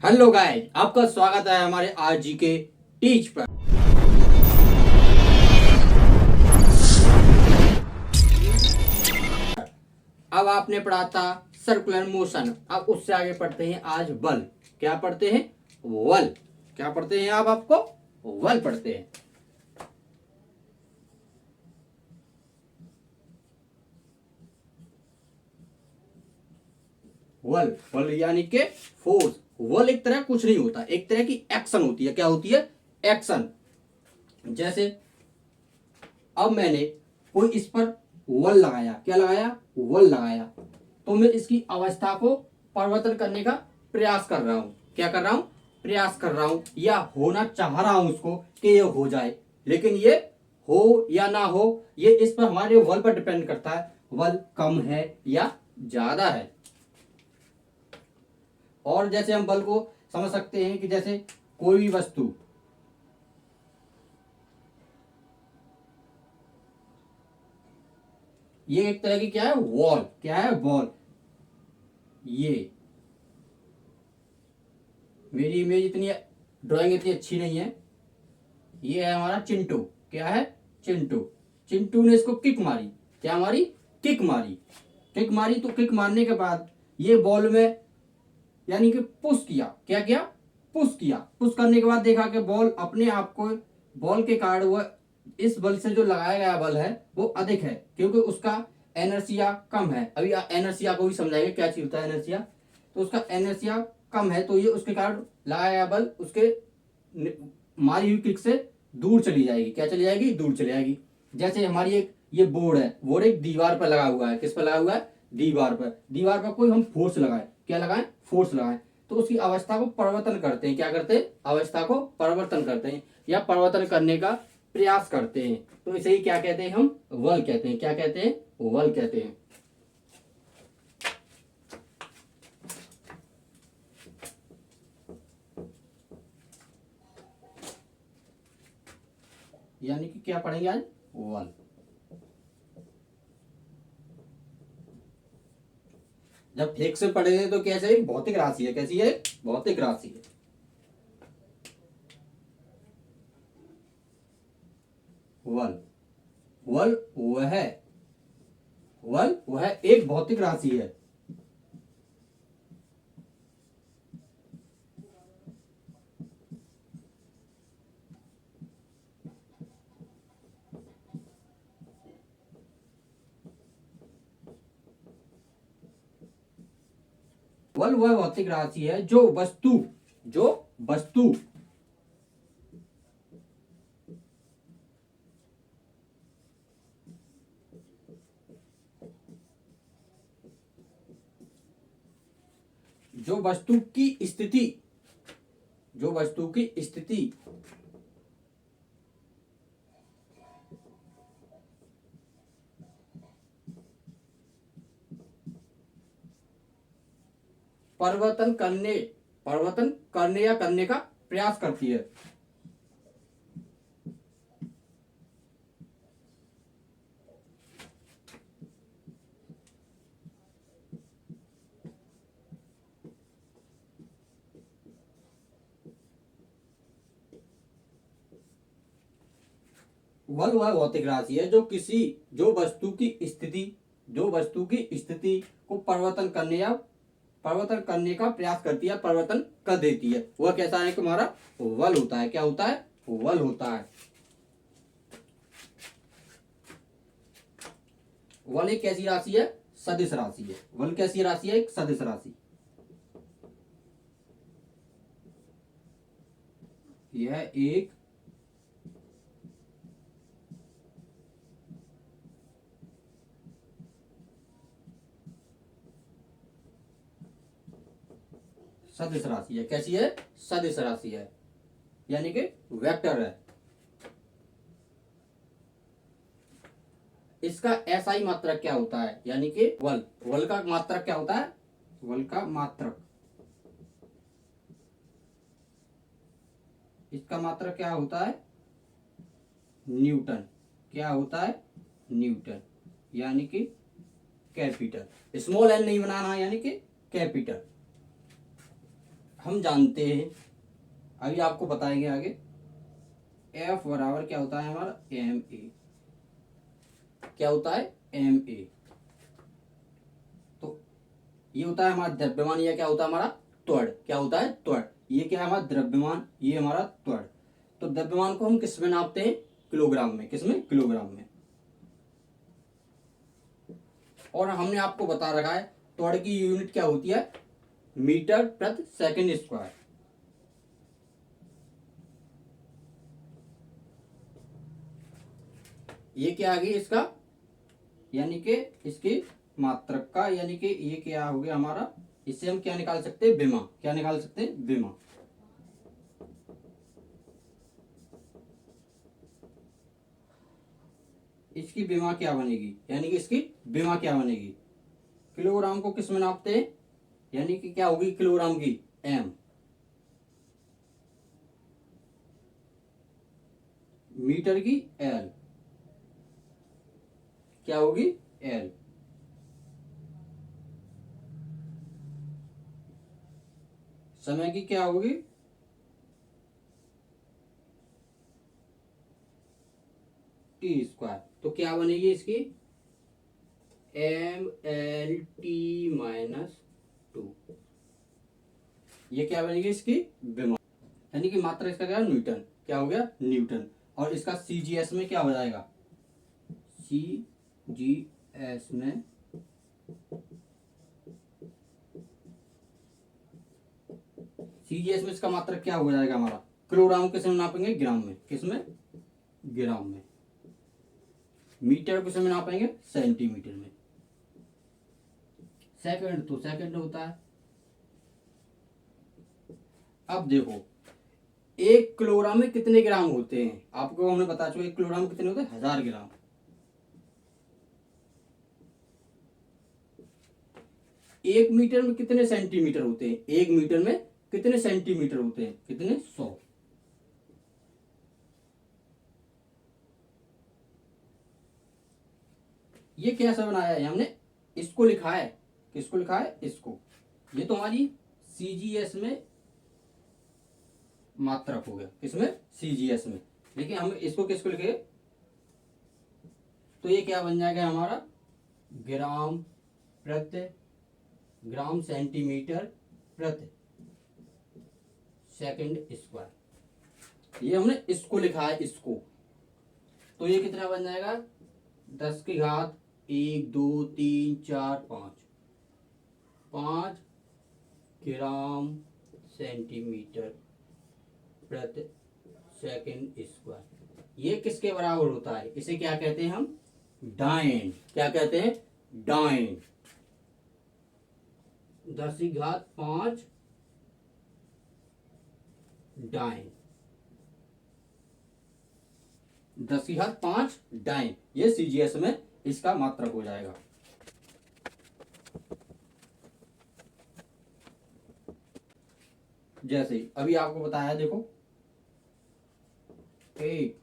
Hello guys, आपका स्वागत है हमारे आज जी के टीच पर। अब आपने पढ़ा था सर्कुलर मोशन, अब उससे आगे पढ़ते हैं आज बल। क्या पढ़ते हैं? बल। क्या पढ़ते हैं आप? आपको बल पढ़ते हैं। वल वल यानी के फोर्स। वल एक तरह कुछ नहीं होता, एक तरह की एक्शन होती है। क्या होती है? एक्शन। जैसे अब मैंने कोई इस पर वल लगाया। क्या लगाया? वल लगाया। तो मैं इसकी अवस्था को परिवर्तन करने का प्रयास कर रहा हूं। क्या कर रहा हूं? प्रयास कर रहा हूं या होना चाह रहा हूं उसको कि ये हो जाए। लेकिन ये हो या ना हो, ये इस पर हमारे वल पर डिपेंड करता है। वल कम है या ज्यादा है। और जैसे हम बल को समझ सकते हैं कि जैसे कोई भी वस्तु, ये एक तरह की क्या है? वॉल। क्या है? वॉल। ये मेरी इमेज इतनी ड्राइंग इतनी अच्छी नहीं है। ये है हमारा चिंटू। क्या है? चिंटू। चिंटू ने इसको किक मारी। क्या मारी? किक मारी। किक मारी तो किक मारने के बाद ये बॉल में यानी कि पुश किया। क्या किया? पुश किया। पुश करने के बाद देखा कि बॉल अपने आप को, बॉल के कारण वह इस बल से जो लगाया गया बल है वो अधिक है, क्योंकि उसका एनर्सिया कम है। अभी एनर्सिया को भी समझाएंगे क्या चीज होता है एनर्सिया। तो उसका एनर्सिया कम है, तो ये उसके कारण लगाया गया बल उसके मारी हुई किक से दूर चली जाएगी। क्या चली जाएगी? दूर चली जाएगी। जैसे हमारी एक ये बोर्ड है, बोर्ड एक दीवार पर लगा हुआ है। किस पर लगा हुआ है? दीवार पर। दीवार पर कोई हम फोर्स लगाए। क्या लगाएं? फोर्स लगाएं। तो उसकी अवस्था को परिवर्तन करते हैं। क्या करते हैं? अवस्था को परिवर्तन करते हैं या परिवर्तन करने का प्रयास करते हैं। तो इसे ही क्या कहते हैं? हम वल कहते हैं। क्या कहते हैं? वल कहते हैं। यानी कि क्या पढ़ेंगे आज? वल। जब ठीक से पढ़ेंगे तो कैसे? एक भौतिक राशि है। कैसी है? भौतिक राशि है। वल। वल वह एक भौतिक राशि है। वल वह भौतिक राशि है जो वस्तु जो वस्तु की स्थिति जो वस्तु की स्थिति परिवर्तन करने या करने का प्रयास करती है। वल वह भौतिक राशि है जो वस्तु की स्थिति को परिवर्तन करने का प्रयास करती है, परिवर्तन कर देती है। वह कैसा है? तुम्हारा वल होता है। क्या होता है? वल होता है। वल एक कैसी राशि है? सदिश राशि है। वल कैसी राशि है? एक सदिश राशि। यह एक सदिश राशि है। कैसी है? सदिश राशि है, यानी कि वेक्टर है। इसका एसआई मात्रक क्या होता है? यानी कि वल का मात्रक क्या होता है? वल का मात्रक, इसका मात्रक क्या होता है? न्यूटन। क्या होता है? न्यूटन। यानी कि कैपिटल। स्मॉल एन नहीं बनाना, यानी कि कैपिटल। हम जानते हैं, अभी आपको बताएंगे आगे, एफ बराबर क्या होता है हमारा एम ए। क्या होता है एम ए। तो ये होता है हमारा द्रव्यमान, या क्या होता है हमारा त्वरण। क्या होता है त्वरण। ये क्या है हमारा द्रव्यमान, ये हमारा त्वरण। तो द्रव्यमान को हम किस में नापते हैं, किलोग्राम में। किसमें, किलोग्राम में। और हमने आपको बता रखा है त्वरण की यूनिट क्या होती है, मीटर प्रति सेकंड स्क्वायर। ये क्या आ गई इसका, यानी कि इसकी मात्रक का, यानी कि ये क्या हो गया हमारा, इससे हम क्या निकाल सकते हैं, विमा। क्या निकाल सकते हैं, विमा। इसकी विमा क्या बनेगी, यानी कि इसकी विमा क्या बनेगी। किलोग्राम को किस में नापते हैं, यानी कि क्या होगी किलोग्राम की एम, मीटर की एल। क्या होगी एल। समय की क्या होगी टी स्क्वायर। तो क्या बनेगी इसकी एम एल टी माइनस 2। ये क्या बनेगी इसकी विमा, यानी कि मात्रा इसका क्या है न्यूटन। क्या हो गया न्यूटन। और इसका सीजीएस में क्या हो जाएगा, सीजीएस में सीजीएस में इसका मात्रक क्या हो जाएगा हमारा, किलोग्राम किस में नापेंगे, ग्राम में। किसमें, ग्राम में। मीटर किस में नापेंगे, सेंटीमीटर में। सेकंड तो सेकंड होता है। अब देखो 1 किलोग्राम में कितने ग्राम होते हैं, आपको हमने बता चुका 1 किलोग्राम में कितने होते हैं, 1000 ग्राम। 1 मीटर में कितने सेंटीमीटर होते हैं, 1 मीटर में कितने सेंटीमीटर होते हैं, कितने 100। ये कैसा बनाया है हमने, इसको लिखा है, किसको लिखा है, इसको। ये तो हमारी सीजीएस में मात्रक हो गया, किसमें, सीजीएस में। लेकिन हम इसको किसको लिखे, तो ये क्या बन जाएगा हमारा ग्राम प्रति, ग्राम सेंटीमीटर प्रति सेकंड स्क्वायर। ये हमने इसको लिखा है, इसको। तो ये कितना बन जाएगा 10 की घात 1 2 3 4 5, 5 ग्राम सेंटीमीटर प्रति सेकंड स्क्वायर। ये किसके बराबर होता है, इसे क्या कहते हैं हम, डाइन। क्या कहते हैं, डाइन। 10 की घात 5 डाइन, 10 की घात 5 डाइन। ये सीजीएस में इसका मात्रक हो जाएगा। जैसे अभी आपको बताया, देखो 1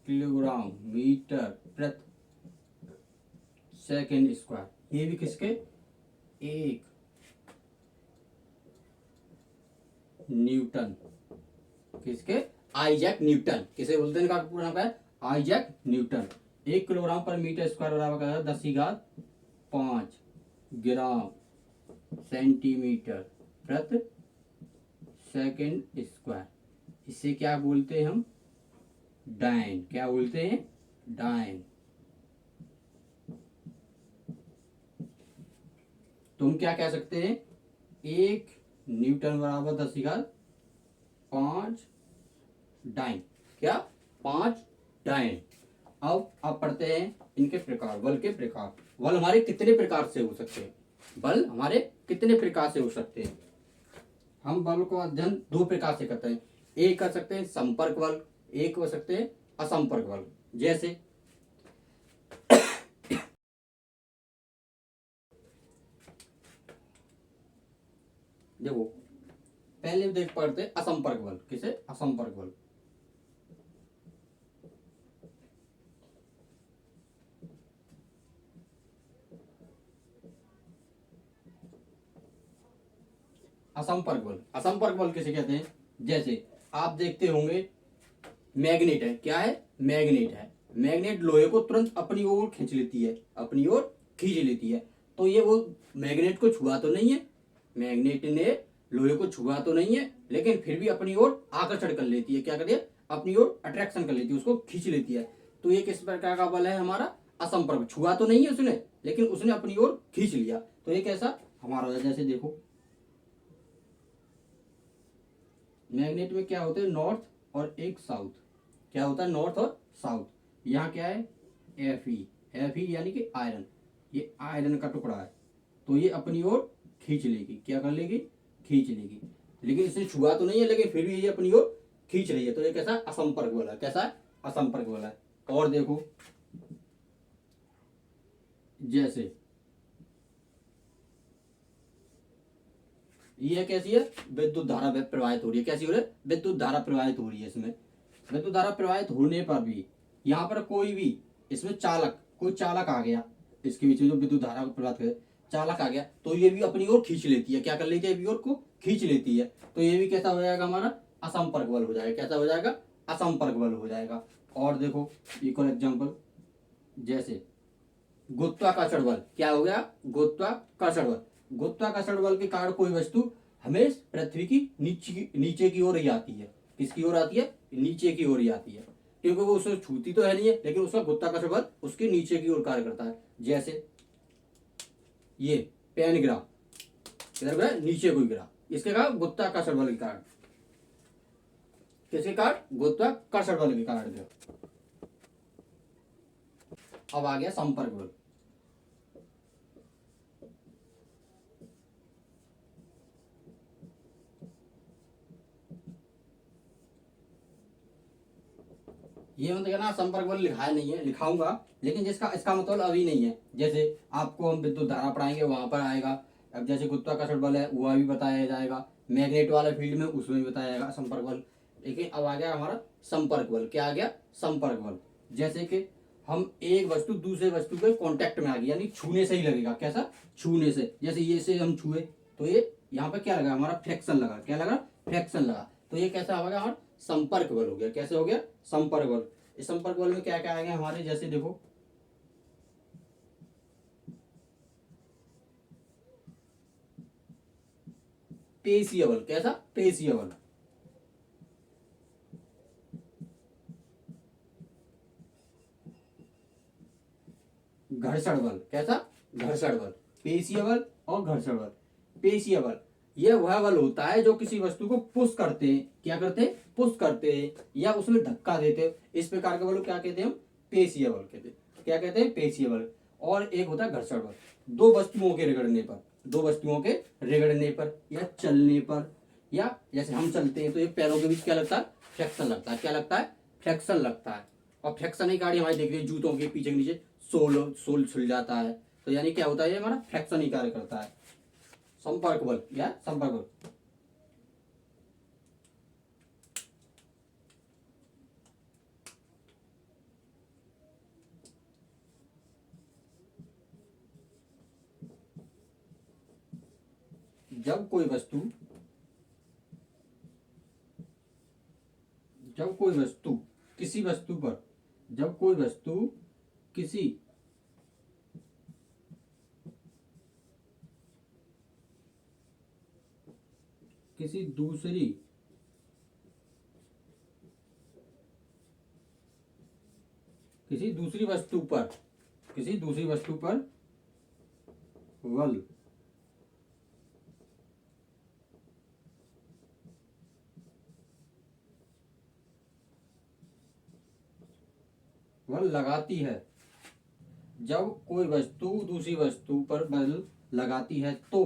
किलोग्राम मीटर प्रति सेकंड स्क्वायर। ये भी किसके, 1 न्यूटन। किसके, आइजैक न्यूटन। किसे बोलते हैं, इनका पूरा नाम क्या है, आइजैक न्यूटन। 1 किलोग्राम पर मीटर स्क्वायर बराबर क्या है, 10 की घात 5 ग्राम सेंटीमीटर प्रति सेकंड स्क्वायर। इसे क्या बोलते हैं हम, डाइन। क्या बोलते हैं, डाइन। तुम क्या कह सकते हैं, 1 न्यूटन बराबर 10 की घात 5 डाइन। क्या, 5 डाइन। अब पढ़ते हैं इनके प्रकार, बल के प्रकार। बल हमारे कितने प्रकार से हो सकते हैं, बल हमारे कितने प्रकार से हो सकते हैं। हम बल को अध्ययन 2 प्रकार से करते हैं। एक कर सकते हैं संपर्क बल, एक हो सकते हैं असंपर्क बल। जैसे देखो पहले देख पढ़ते हैं असंपर्क बल। किसे, असंपर्क बल। असंपर्क बल। असंपर्क बल किसे कहते हैं? जैसे आप देखते होंगे मैग्नेट है, क्या है? मैग्नेट है। मैग्नेट लोहे को तुरंत अपनी ओर खींच लेती है, अपनी ओर खींच लेती है। तो ये वो मैग्नेट को छुआ तो नहीं है, मैग्नेट ने लोहे को छुआ तो नहीं है, लेकिन फिर भी अपनी ओर आकर्षण कर लेती है। क्या करती है? अपनी ओर अट्रैक्शन कर लेती है, उसको खींच लेती है। तो ये किस प्रकार का बल है हमारा? असंपर्क। छुआ तो नहीं है उसने, लेकिन उसने अपनी ओर खींच लिया। तो ये कैसा हमारा हो? जैसे देखो मैग्नेट में क्या होते हैं? नॉर्थ और एक साउथ। क्या होता है? नॉर्थ और साउथ। यहाँ क्या है? Fe। Fe यानी कि आयरन। ये आयरन का टुकड़ा है, तो ये अपनी ओर खींच लेगी। क्या कर लेगी? खींच लेगी। लेकिन इसने छुआ तो नहीं है, लेकिन फिर भी ये अपनी ओर खींच रही है। तो ये कैसा? असंपर्क बल है। कैसा है? असंपर्क बल है। और देखो जैसे ये कैसी है? विद्युत धारा प्रवाहित हो रही है। कैसी हो रही है? विद्युत धारा प्रवाहित हो रही है। इसमें विद्युत धारा प्रवाहित होने पर भी यहाँ पर कोई भी इसमें कोई चालक आ गया, इसके बीच में जो विद्युत धारा को प्रवाहित करे, चालक आ गया, तो ये भी अपनी ओर खींच लेती है। क्या कर लेती है? अपनी ओर को खींच लेती है। तो ये भी कैसा हो जाएगा? हमारा असंपर्क बल हो जाएगा। कैसा हो जाएगा? असंपर्क बल हो जाएगा। और देखो एक और एग्जाम्पल, जैसे गुरुत्वाकर्षण बल। क्या हो गया? गुरुत्वाकर्षण बल। गुरुत्वाकर्षण बल के कारण कोई वस्तु हमेशा पृथ्वी की नीचे की ओर ही आती है। किसकी ओर आती है? नीचे की ओर ही आती है, क्योंकि वो उसे छूती तो है नहीं है, लेकिन उसका गुरुत्वाकर्षण बल उसके नीचे की ओर कार्य करता है। जैसे ये पेन गिरा, किधर गिरा? नीचे को गिरा। इसके कारण गुरुत्वाकर्षण बल के कारण। किसके कारण? गुरुत्वाकर्षण बल के कारण गिरा। अब आ गया संपर्क बल। ये मतलब ना संपर्क बल लिखाया नहीं है, लिखाऊंगा, लेकिन जिसका इसका मतलब अभी नहीं है। जैसे आपको हम विद्युत धारा पढ़ाएंगे, वहां पर आएगा। अब जैसे गुरुत्वाकर्षण बल है, वह भी बताया जाएगा। मैग्नेट वाला फील्ड में उसमें भी बताया जाएगा संपर्क बल। लेकिन अब आ गया हमारा संपर्क बल। क्या आ गया? संपर्क बल। जैसे कि हम एक वस्तु दूसरे वस्तु के कांटेक्ट में आ गई, यानी छूने से ही लगेगा। कैसा? छूने से। जैसे ये से हम छुए, तो ये यहाँ पे क्या लगा? हमारा फ्रिक्शन लगा। क्या लगा? फ्रिक्शन लगा। तो ये कैसा हो गया? हमारा संपर्क बल हो गया। कैसे हो गया? संपर्क बल। इस संपर्क बल में क्या क्या आएगा हमारे? जैसे देखो पेशीय बल। कैसा? पेशीय बल। घर्षण बल। कैसा? घर्षण बल। पेशीय बल और घर्षण बल। पेशीय बल यह वह बल होता है जो किसी वस्तु को पुश करते हैं। क्या करते हैं? पुश करते हैं या उसमें धक्का देते हैं। इस प्रकार के बल को क्या कहते हैं? हम पेशीय बल कहते हैं। क्या कहते हैं? पेशीय बल। और एक होता है घर्षण बल। दो वस्तुओं के रगड़ने पर, दो वस्तुओं के रगड़ने पर या चलने पर, या जैसे हम चलते हैं तो ये पैरों के बीच क्या लगता है? फ्रिक्शन लगता है। क्या लगता है? फ्रिक्शन लगता है। और फ्रिक्शन ही गाड़ी हमारी देख रही है, जूतों के पीछे के नीचे सोल सोल छिल जाता है। तो यानी क्या होता है? ये हमारा फ्रिक्शन ही कार्य करता है। संपर्क बल या संपर्क बल। जब कोई वस्तु जब कोई वस्तु किसी वस्तु पर जब कोई वस्तु किसी किसी दूसरी किसी दूसरी वस्तु पर किसी दूसरी वस्तु पर बल बल लगाती है। जब कोई वस्तु दूसरी वस्तु पर बल लगाती है तो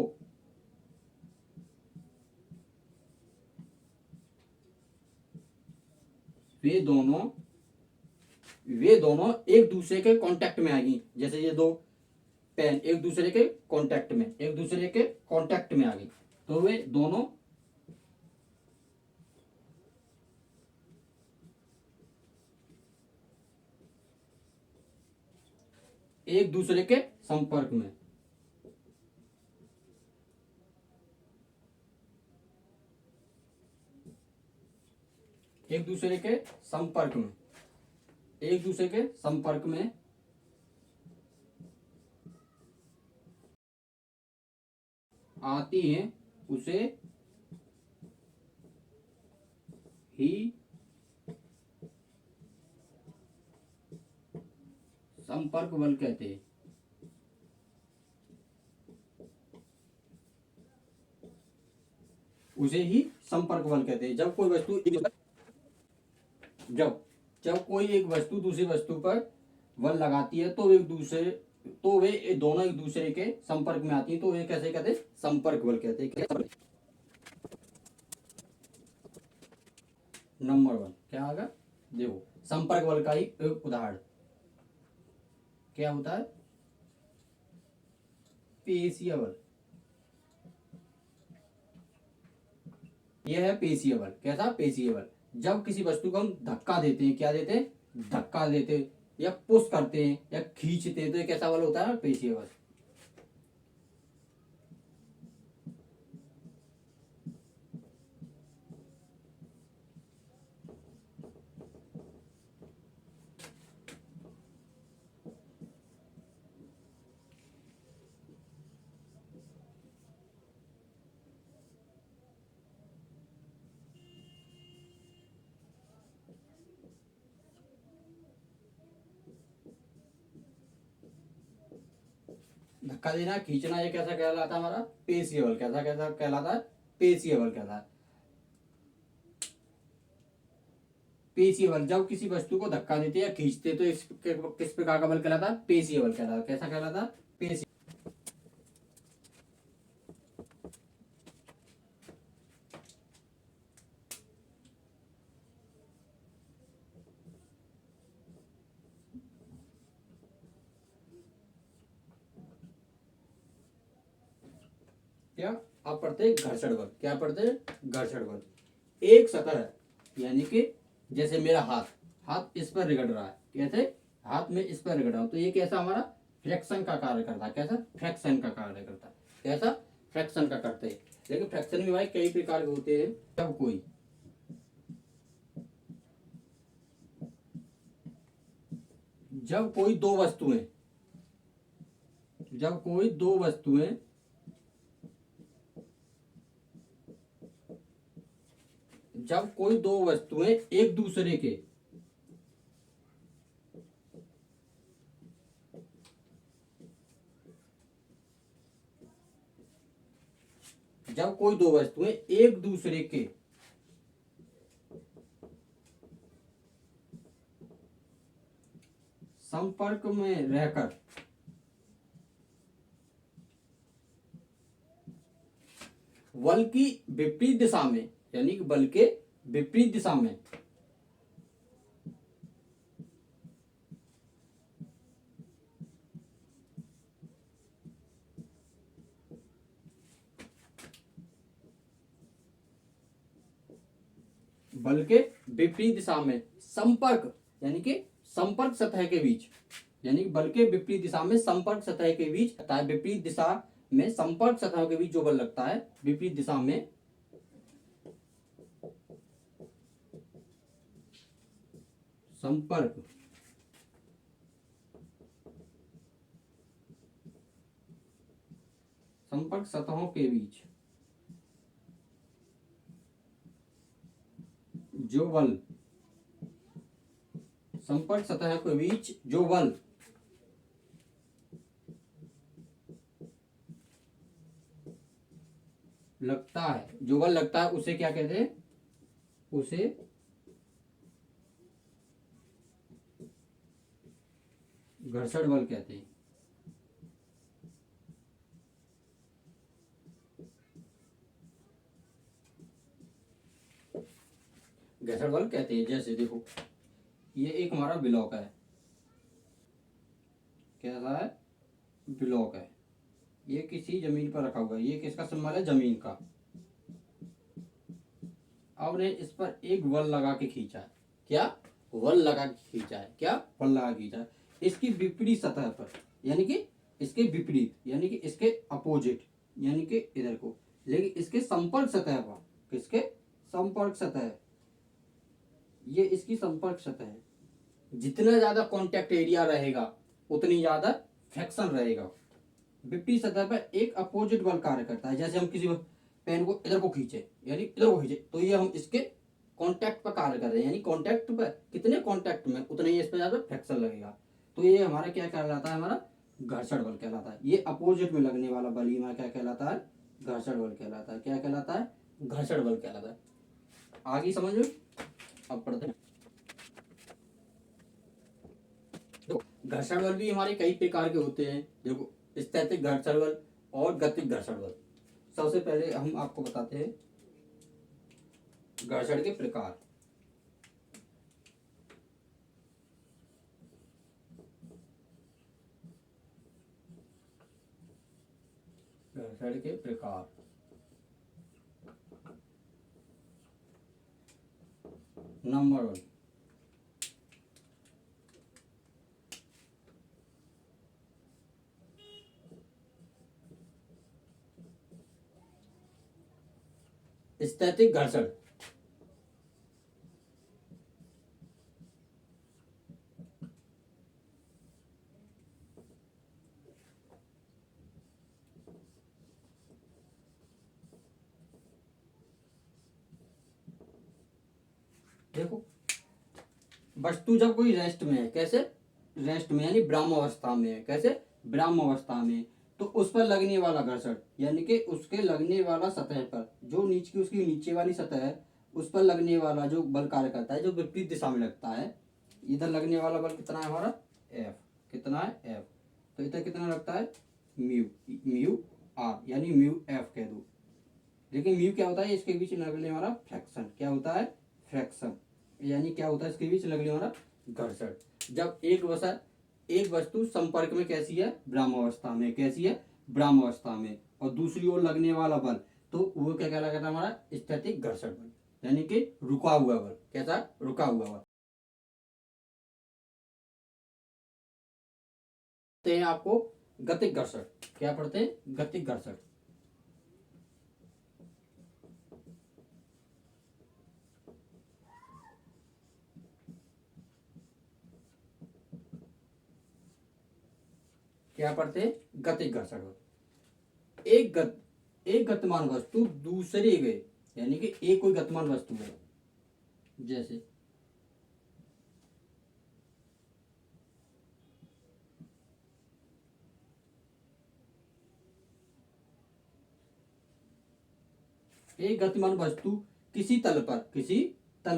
वे दोनों वे दोनों एक दूसरे के कांटेक्ट में आएगी। जैसे ये दो पेन एक दूसरे के कांटेक्ट में आ गई, तो वे दोनों एक दूसरे के संपर्क में एक दूसरे के संपर्क में, एक दूसरे के संपर्क में आती हैं उसे ही संपर्क बल कहते हैं। उसे ही संपर्क बल कहते हैं। जब कोई वस्तु जब जब कोई एक वस्तु दूसरी वस्तु पर बल लगाती है तो वे दोनों एक दूसरे के संपर्क में आती हैं, तो वे कैसे कहते हैं? संपर्क बल कहते हैं। नंबर 1 क्या आएगा? देखो संपर्क बल का ही एक उदाहरण क्या होता है? पेशीय बल। यह है पेशीय बल। कैसा? पेशीय बल। जब किसी वस्तु को हम धक्का देते हैं, क्या देते हैं? धक्का देते हैं या पुश करते हैं या खींचते हैं, तो ये कैसा बल होता है? पेशीय बल। धक्का देना, खींचना, ये कैसा कहलाता है? हमारा पेशीय बल। कैसा कैसा कहलाता है? पेशीय बल कहलाता है। पेशीय बल जब किसी वस्तु को धक्का देते या खींचते तो किस प्रकार का बल कहलाता है? पेशीय बल कहलाता है। कैसा कहलाता है? पेशीय। क्या? आप पढ़ते हैं घर्षण बल। क्या पढ़ते हैं? घर्षण बल। एक सतह है, यानी कि जैसे मेरा हाथ इस पर रगड़ रहा है, कैसे? हाथ में इस पर रगड़ रहा हूं, तो ये कैसा? हमारा फ्रैक्शन का कार्य करता है। कैसा? फ्रैक्शन का कार्य करता है। कैसा? फ्रैक्शन का करते हैं। लेकिन फ्रैक्शन में भाई कई प्रकार के होते हैं। जब कोई दो वस्तुएं जब कोई दो वस्तुएं जब कोई दो वस्तुएं एक दूसरे के जब कोई दो वस्तुएं एक दूसरे के संपर्क में रहकर बल की विपरीत दिशा में, यानी कि बल के विपरीत दिशा में बल के विपरीत दिशा में संपर्क, यानी कि संपर्क सतह के बीच, यानी कि बल के विपरीत दिशा में संपर्क सतह के बीच, विपरीत दिशा में संपर्क सतह के बीच जो बल लगता है, विपरीत दिशा में संपर्क सतहों के बीच जो बल संपर्क सतह के बीच जो बल लगता है उसे क्या कहते हैं? उसे घर्षण बल कहते हैं। घर्षण बल कहते हैं। जैसे देखो ये एक हमारा ब्लॉक है, कैसा है? ब्लॉक है। ये किसी जमीन पर रखा हुआ है। ये किसका सिंबल है? जमीन का। अब ने इस पर एक बल लगा के खींचा है। क्या? बल लगा के खींचा है। क्या? बल लगा के खींचा है। इसकी विपरीत सतह पर, यानी कि इसके विपरीत, यानी कि इसके अपोजिट, यानी कि इधर को, लेकिन इसके संपर्क सतह पर, किसके? संपर्क सतह ये इसकी संपर्क सतह है। जितना ज्यादा कांटेक्ट एरिया रहेगा उतनी ज्यादा फ्रैक्शन रहेगा। विपरीत सतह पर एक अपोजिट बल कार्य करता है। जैसे हम किसी पेन को इधर को खींचे यानी इधर को खींचे तो ये हम इसके कांटेक्ट पर कार्य कर रहे हैं, यानी कांटेक्ट पर कितने कांटेक्ट में उतने ही इस पर ज्यादा फ्रैक्शन लगेगा। तो ये हमारा क्या कहलाता है, हमारा घर्षण बल कहलाता है। ये अपोजिट में लगने वाला बल ही हमारा क्या कहलाता है, घर्षण बल कहलाता है। क्या कहलाता है, घर्षण बल कहलाता है। आगे समझ में। अब पढ़ते हैं। देखो घर्षण बल भी हमारे कई प्रकार के होते हैं। देखो स्थैतिक घर्षण बल और गतिज घर्षण बल। सबसे पहले हम आपको बताते हैं घर्षण के प्रकार। घर्षण के प्रकार। नंबर 1, स्थैतिक घर्षण। देखो वस्तु जब कोई रेस्ट में है, कैसे रेस्ट में यानी ब्राह्म अवस्था में है, कैसे ब्राह्म अवस्था में, तो उस पर लगने वाला घर्षण यानी कि उसके लगने वाला सतह पर जो नीचे की उसकी नीचे वाली सतह है उस पर लगने वाला जो बल कार्य करता है, जो विपरीत दिशा में लगता है। इधर लगने वाला बल कितना है हमारा, एफ। कितना है, एफ। तो इधर कितना लगता है, म्यू, म्यू आर यानी म्यू एफ कह दो। लेकिन म्यू क्या होता है, इसके बीच लगने वाला फ्रैक्शन। क्या होता है, फ्रैक्शन। यानी क्या होता है, इसके बीच लगने वाला घर्षण। जब एक वस्तु संपर्क में कैसी है, ब्राह्म अवस्था में, कैसी है, ब्राह्म अवस्था में, और दूसरी ओर लगने वाला बल तो वो क्या कहलाता है, हमारा स्थैतिक घर्षण बल यानी कि रुका हुआ बल। कैसा, रुका हुआ बल। तो हैं आपको गतिक घर्षण। क्या पढ़ते हैं, गतिक घर्षण। क्या पढ़ते हैं, गतिक घर्षण। एक गतिमान वस्तु दूसरे गए यानी कि एक कोई गतिमान वस्तु है, जैसे एक गतिमान वस्तु किसी तल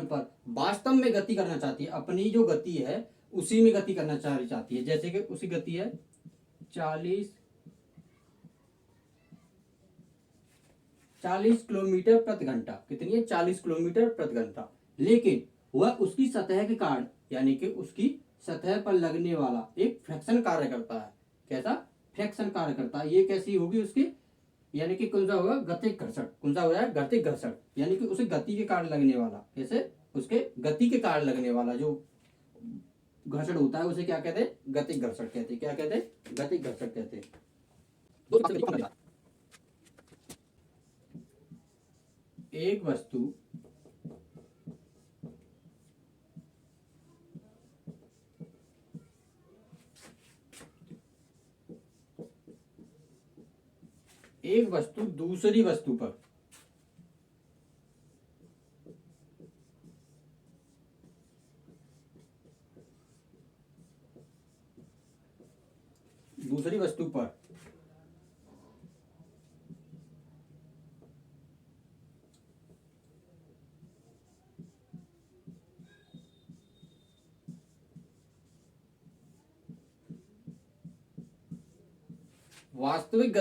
पर वास्तव में गति करना चाहती है, अपनी जो गति है उसी में गति करना चाहती है। जैसे कि उसकी गति है 40 किलोमीटर प्रति घंटा। कितनी है, 40 किलोमीटर प्रति घंटा। लेकिन वह उसकी सतह के कारण यानी कि उसकी सतह पर लगने वाला एक फ्रैक्शन कार्य करता है। कैसा, फ्रैक्शन कार्य करता है। ये कैसी होगी उसकी, यानी कि कौन सा होगा, गतिक घर्षण। कौन सा हो रहा है, गतिक घर्षण। यानी कि उसे गति के कारण लगने वाला, कैसे, उसके गति के कारण लगने वाला जो घर्षण होता है उसे क्या कहते हैं, गतिक घर्षण कहते हैं। क्या कहते हैं, गतिक घर्षण कहते हैं। एक वस्तु दूसरी वस्तु पर वास्तविक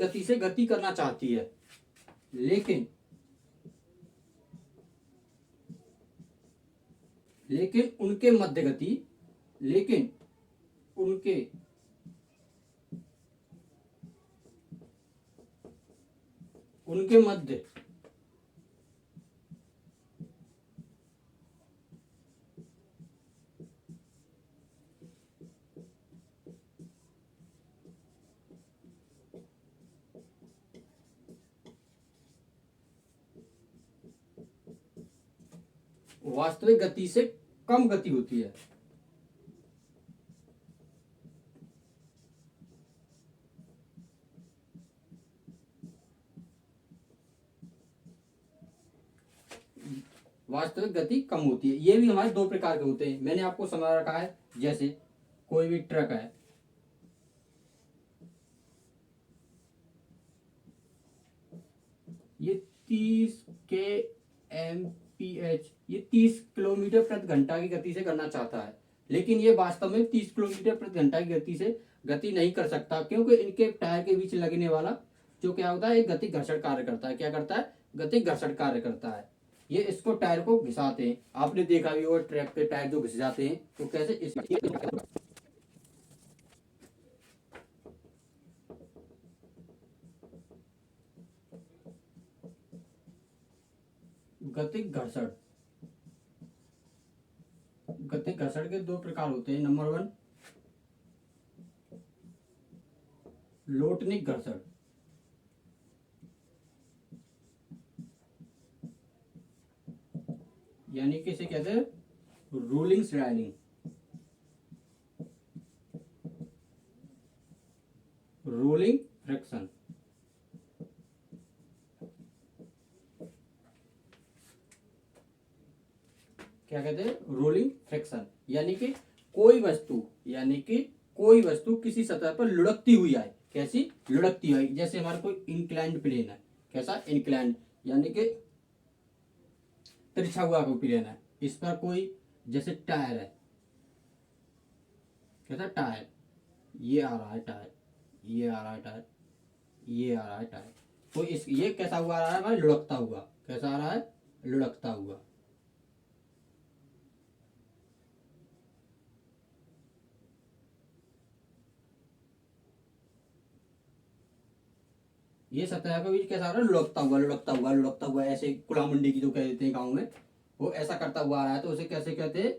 गति से गति करना चाहती है, लेकिन उनके मध्य गति उनके मध्य वास्तविक गति से कम गति होती है। वास्तविक गति कम होती है। ये भी हमारे दो प्रकार के होते हैं, मैंने आपको समझा रखा है। जैसे कोई भी ट्रक है, ये 30 के MPH, ये 30 किलोमीटर प्रति घंटा की गति से करना चाहता है, लेकिन ये वास्तव में 30 किलोमीटर प्रति घंटा की गति से गति नहीं कर सकता, क्योंकि इनके टायर के बीच लगने वाला जो क्या होता है, एक गति घर्षण कार्य करता है। क्या करता है? गति घर्षण कार्य करता है। ये इसको टायर को घिसाते हैं। आपने देखा भी, वो ट्रक के टायर जो घिस जाते हैं तो कैसे इस गतिक घर्षण। गतिक घर्षण के दो प्रकार होते हैं। नंबर 1 लोटनिक घर्षण। यानी कि इसे कहते हैं रोलिंग स्लाइडिंग, रोलिंग फ्रिक्शन। क्या कहते हैं? Rolling friction. यानी कि कोई वस्तु किसी सतह पर लुढ़कती हुई आए। कैसी? लुढ़कती हुई। जैसे हमारा कोई इंक्लाइंड प्लेन है। कैसा? इंक्लाइंड, यानी कि तिरछा हुआ कोई प्लेन है, इस पर कोई जैसे टायर है। कैसा? टायर, ये आ रहा है टायर, ये आ रहा है टायर, ये आ रहा है टायर। तो इस ये कैसा हुआ आ रहा है? हमारा लुढ़कता हुआ। कैसा आ रहा है? लुढ़कता हुआ। ये सतह पे भी कैसा आ रहा है? लुढ़कता हुआ, लुढ़कता हुआ, लुढ़कता हुआ। ऐसे कुलामुंडी की जो कह देते हैं गाँव में, वो ऐसा करता हुआ आ रहा है। तो उसे कैसे कहते हैं?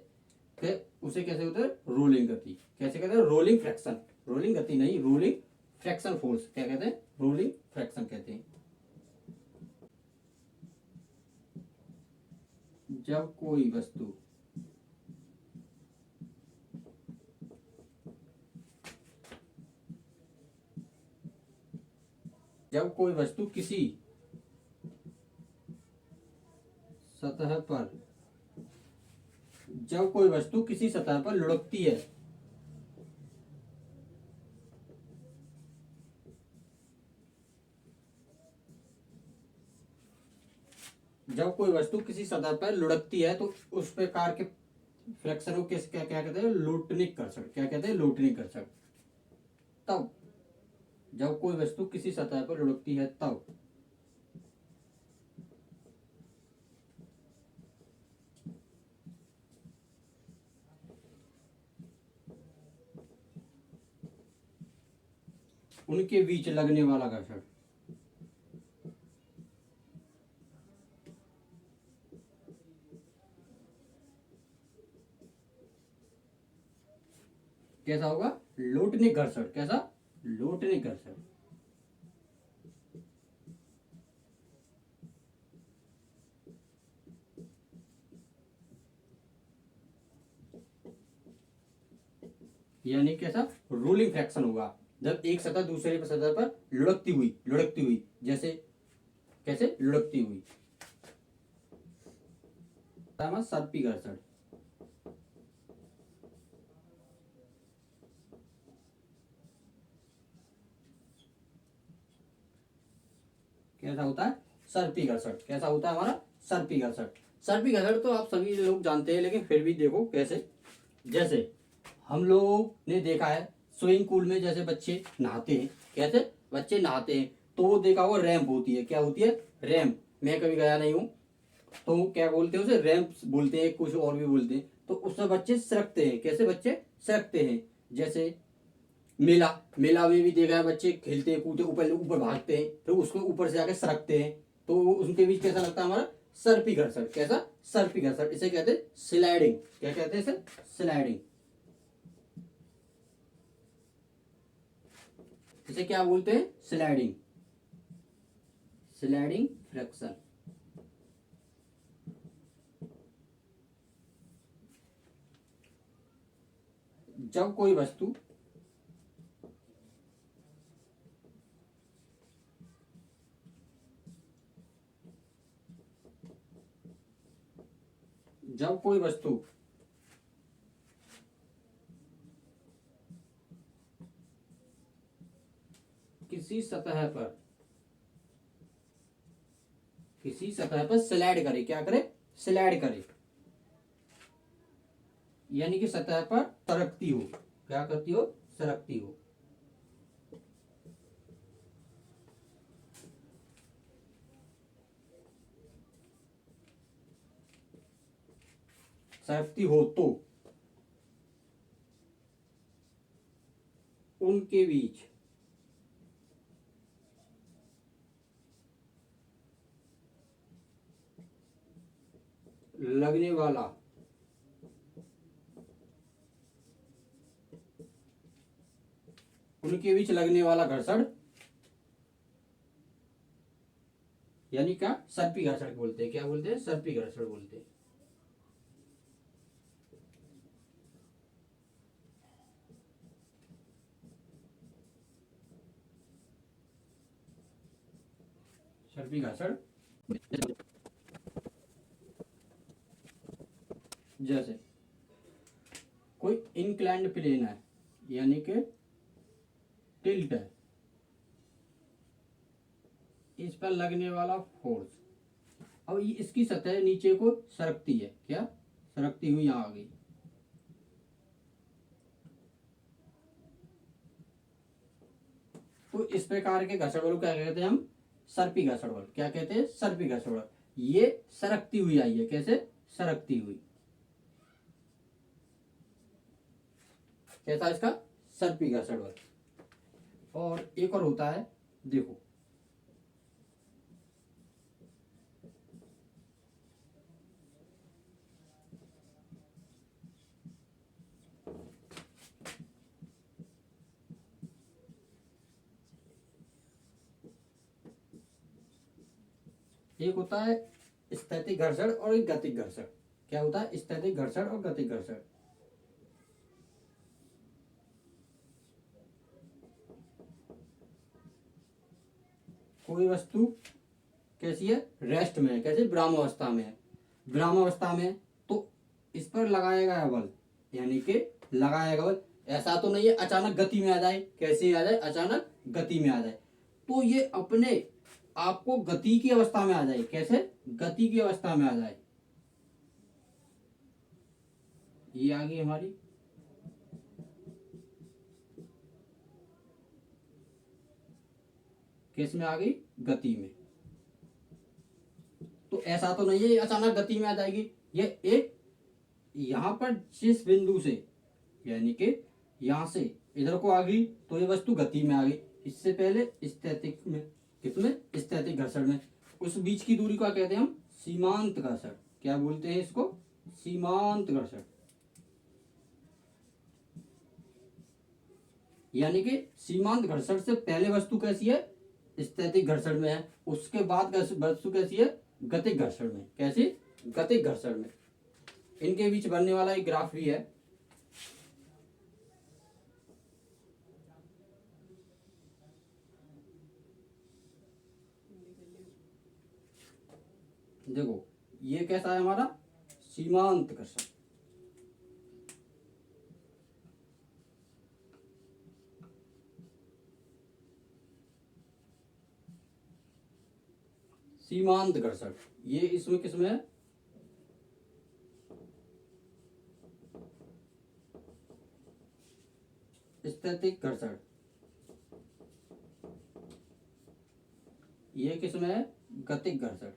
कि उसे कैसे होता है? रोलिंग गति। कैसे कहते हैं? Rolling fraction. रोलिंग गति नहीं, रोलिंग फ्रैक्शन फोर्स। क्या कहते हैं? रोलिंग फ्रैक्शन कहते हैं। जब कोई वस्तु किसी सतह पर लुढ़कती है, तो उस प्रकार के फ्रैक्शन को किस क्या क्या कहते हैं? लोटनिक घर्षण। क्या कहते हैं? लोटनिक घर्षण। तब जब कोई वस्तु किसी सतह पर लुढ़कती है, तब उनके बीच लगने वाला घर्षण कैसा होगा? लोटनिक घर्षण। कैसा? लोटनिक घर्षण। यानी कैसा? रोलिंग फ्रैक्शन होगा जब एक सतह दूसरे सतह पर लुढ़कती हुई। जैसे कैसे? लुढ़कती हुई। सर्पी घर्षण। कैसा होता है? सर्पी घर्षण। कैसा होता है हमारा? सर्पी घर्षण। सर्पी घर्षण तो आप सभी लोग जानते हैं, लेकिन फिर भी देखो कैसे। जैसे हम लोग ने देखा है स्विमिंग पूल में, जैसे बच्चे नहाते हैं। कैसे? बच्चे नहाते हैं तो वो देखा होगा रैंप होती है। क्या होती है? रैंप। मैं कभी गया नहीं हूँ, तो क्या बोलते हैं उसे? रैंप बोलते हैं, कुछ और भी बोलते हैं। तो उससे बच्चे सरकते हैं। कैसे? बच्चे सरकते हैं। जैसे मेला, मेला में भी देखा है बच्चे खेलते कूदते ऊपर ऊपर भागते हैं, फिर उसको ऊपर से जाके सरकते हैं, तो उनके बीच कैसा लगता है हमारा सर्पी घर्षण। कैसा? सर्पी घर्षण। इसे कहते हैं स्लाइडिंग। क्या कहते हैं इसे? स्लाइडिंग। इसे क्या बोलते हैं? स्लाइडिंग। Sliding friction. जब कोई वस्तु जब कोई वस्तु किसी सतह पर स्लाइड करे। क्या करे? स्लाइड करे, यानी कि सतह पर सरकती हो। क्या करती हो? सरकती हो। सरकती हो तो उनके बीच लगने वाला घर्षण, यानी क्या? सर्पी घर्षण बोलते हैं। क्या बोलते हैं? सर्पी घर्षण बोलते हैं। सर्पी घर्षण। जैसे कोई इंक्लाइंड प्लेन है, यानी कि टिल्ट है, इस पर लगने वाला फोर्स, अब ये इसकी सतह नीचे को सरकती है। क्या? सरकती हुई यहां आ गई। तो इस प्रकार के घर्षण बल को क्या कहते हैं हम? सर्पी घर्षण बल। क्या कहते हैं? सर्पी घर्षण बल। ये सरकती हुई आई है। कैसे? सरकती हुई। कैसा इसका? सर्पी घर्षण बल। और एक और होता है, देखो, एक होता है स्थैतिक घर्षण और एक गतिक घर्षण। क्या होता है? स्थैतिक घर्षण और गतिक घर्षण। कोई वस्तु कैसी है? रेस्ट में है। कैसे? विराम अवस्था में है। विराम अवस्था में, तो इस पर लगाया गया बल, यानी कि लगाया गया बल ऐसा तो नहीं है अचानक गति में आ जाए। कैसे आ जाए? अचानक गति में आ जाए। तो ये अपने आपको गति की अवस्था में आ जाए। कैसे? गति की अवस्था में आ जाए। ये आ गई हमारी किस में आ गई? गति में। तो ऐसा तो नहीं है ये अचानक गति में आ जाएगी। ये एक यहां पर जिस बिंदु से, यानी कि यहां से इधर को आ गई, तो ये वस्तु गति में आ गई। इससे पहले स्थैतिक में, किसमें? स्थैतिक घर्षण में। उस बीच की दूरी को क्या कहते हैं हम? सीमांत घर्षण। क्या बोलते हैं इसको? सीमांत घर्षण। यानी कि सीमांत घर्षण से पहले वस्तु कैसी है? स्थैतिक घर्षण में है। उसके बाद वस्तु कैसी है? गतिक घर्षण में। कैसी? गतिक घर्षण में। इनके बीच बनने वाला एक ग्राफ भी है। देखो, ये कैसा है हमारा? सीमांत घर्षण। सीमांत घर्षण ये इसमें किसमें है? स्थैतिक घर्षण। ये किसमें है? गतिक घर्षण।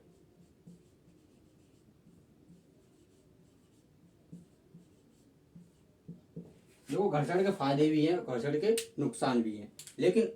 देखो घर्षण के फायदे भी हैं, घर्षण के नुकसान भी हैं, लेकिन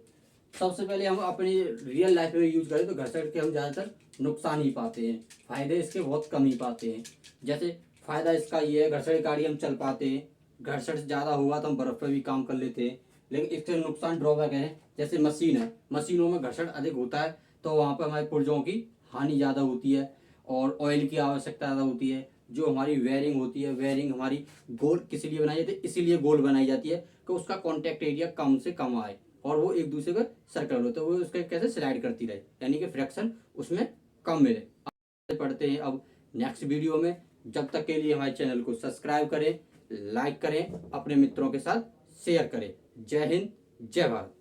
सबसे पहले हम अपनी रियल लाइफ में यूज करें तो घर्षण के हम ज़्यादातर नुकसान ही पाते हैं, फायदे इसके बहुत कम ही पाते हैं। जैसे फायदा इसका ये है, घर्षण की गाड़ी हम चल पाते हैं, घर्षण ज़्यादा हुआ तो हम बर्फ़ पे भी काम कर लेते हैं। लेकिन इसके नुकसान ड्रॉबैक है, जैसे मशीन है, मशीनों में घर्षण अधिक होता है तो वहाँ पर हमारे पुर्जों की हानि ज़्यादा होती है और ऑयल की आवश्यकता ज़्यादा होती है। जो हमारी वेयरिंग होती है, वेयरिंग हमारी गोल किस लिए बनाई जाती है, इसीलिए गोल बनाई जाती है कि उसका कॉन्टैक्ट एरिया कम से कम आए और वो एक दूसरे का सर्कल हो तो वो उसके कैसे स्लाइड करती रहे, यानी कि फ्रिक्शन उसमें कम मिले। पढ़ते हैं अब नेक्स्ट वीडियो में। जब तक के लिए हमारे चैनल को सब्सक्राइब करें, लाइक करें, अपने मित्रों के साथ शेयर करें। जय हिंद, जय भारत।